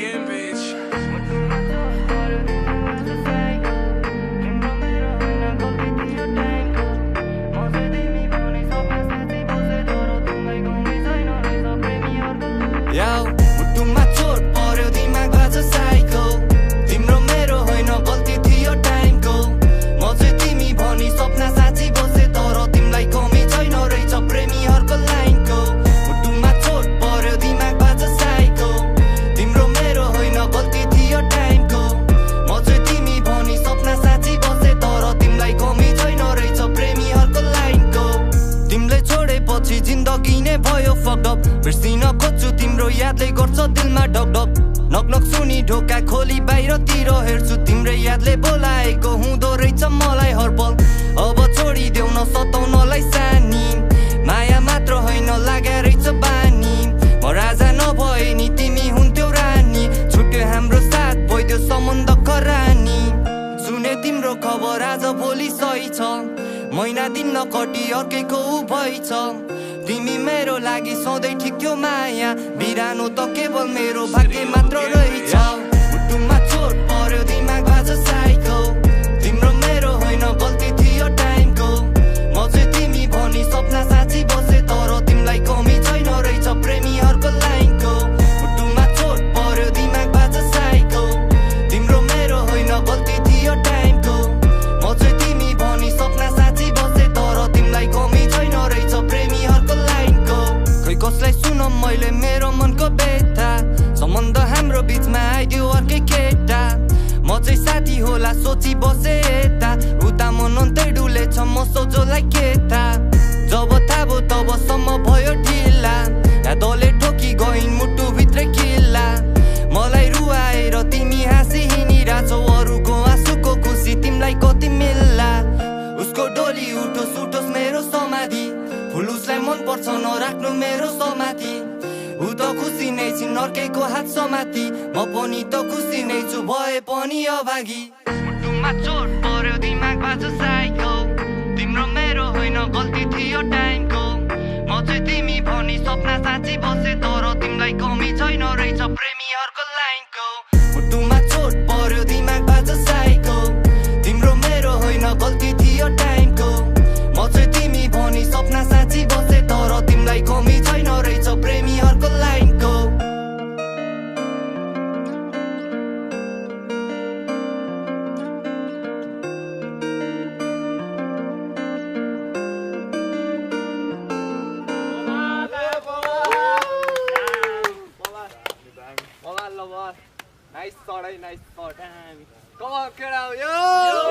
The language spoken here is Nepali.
again, bitch. बिर्सिन खोज्छु तिम्रो यादले गर्छ दिलमा ढकढक नकनक सुनि ढोका खोली बाहिरतिर हेर्छु तिम्रै यादले बोलाएको हुँदो रहेछ मलाई हरपल अब छोडिदेऊ न सताउनलाई सानी माया मात्र होइन लाग्या रहेछ बानी म राजा नभए नि तिमी हुन्थ्यौ रानी छुट्यो हाम्रो साथ भइदियो सम्बन्ध करानी सुने तिम्रो खबर आज भोलि सही छ महिना दिन नकटी अर्कैको भइछ तिमी मेरो लागि सधैँ ठिक थियो माया बिरानो त केवल मेरो भाग्य मात्र रहेछ मुटुमा चोट पर्यो दिमाग बाज साइको तिम्रो मेरो होइन गल्ती थियो टाइमको म चाहिँ तिमी भनी सपना साँची बसे तर तिमीलाई कमी छैन रहेछ प्रेमीहरूको लाइनको मुटुमा चोट पर्यो दिमाग बाज साइको तिम्रो मेरो होइन गल्ती थियो टाइमको म चाहिँ तिमी भनी सपना साँची बसे तर तिमीलाई कमी छैन रहेछ प्रेमीहरूको कसलाई सुन मैले मेरो मनको बेथा सम्बन्ध हाम्रो बिचमा आइदियो अर्कै केटा म चाहिँ साथी होला सोची बसे यता उता मन अन्तै डुलेछ म सोझोलाई केटा जब थाहा भयो तबसम्म भयो ढिला यादले ठोकी गइन् मुटुभित्रै किल्ला मलाई रुवाएर तिमी हाँसी हिँडिरहेछौ अरूको आँसुको खुसी तिमीलाई कति मिल्ला उसको डोली उठोस् उठोस् मेरो समाधि फुल उसलाई मन पर्छ नराख्नु मेरो समाधि ऊ त खुसी नै छिन् अर्कैको हात समाति म पनि त खुसी नै छु भए पनि अभागी मुटुमा चोट पर्यो दिमाग बाज साइको तिम्रो मेरो होइन गल्ती थियो टाइमको म चाहिँ तिमी भनी सपना साँची बसे तर तिमीलाई कमी छैन रहेछ प्रेमीहरूको लाइनको मुटुमा चोट पर्यो दिमाग बाज साइको तिम्रो मेरो होइन गल्ती थियो टाइमको म चाहिँ तिमी भनी सपना साँची बसे तर तिमीलाई कमी छैन रहेछ प्रेमीहरूको लाइनको Nice shot, nice shot. Come on, get out, yo!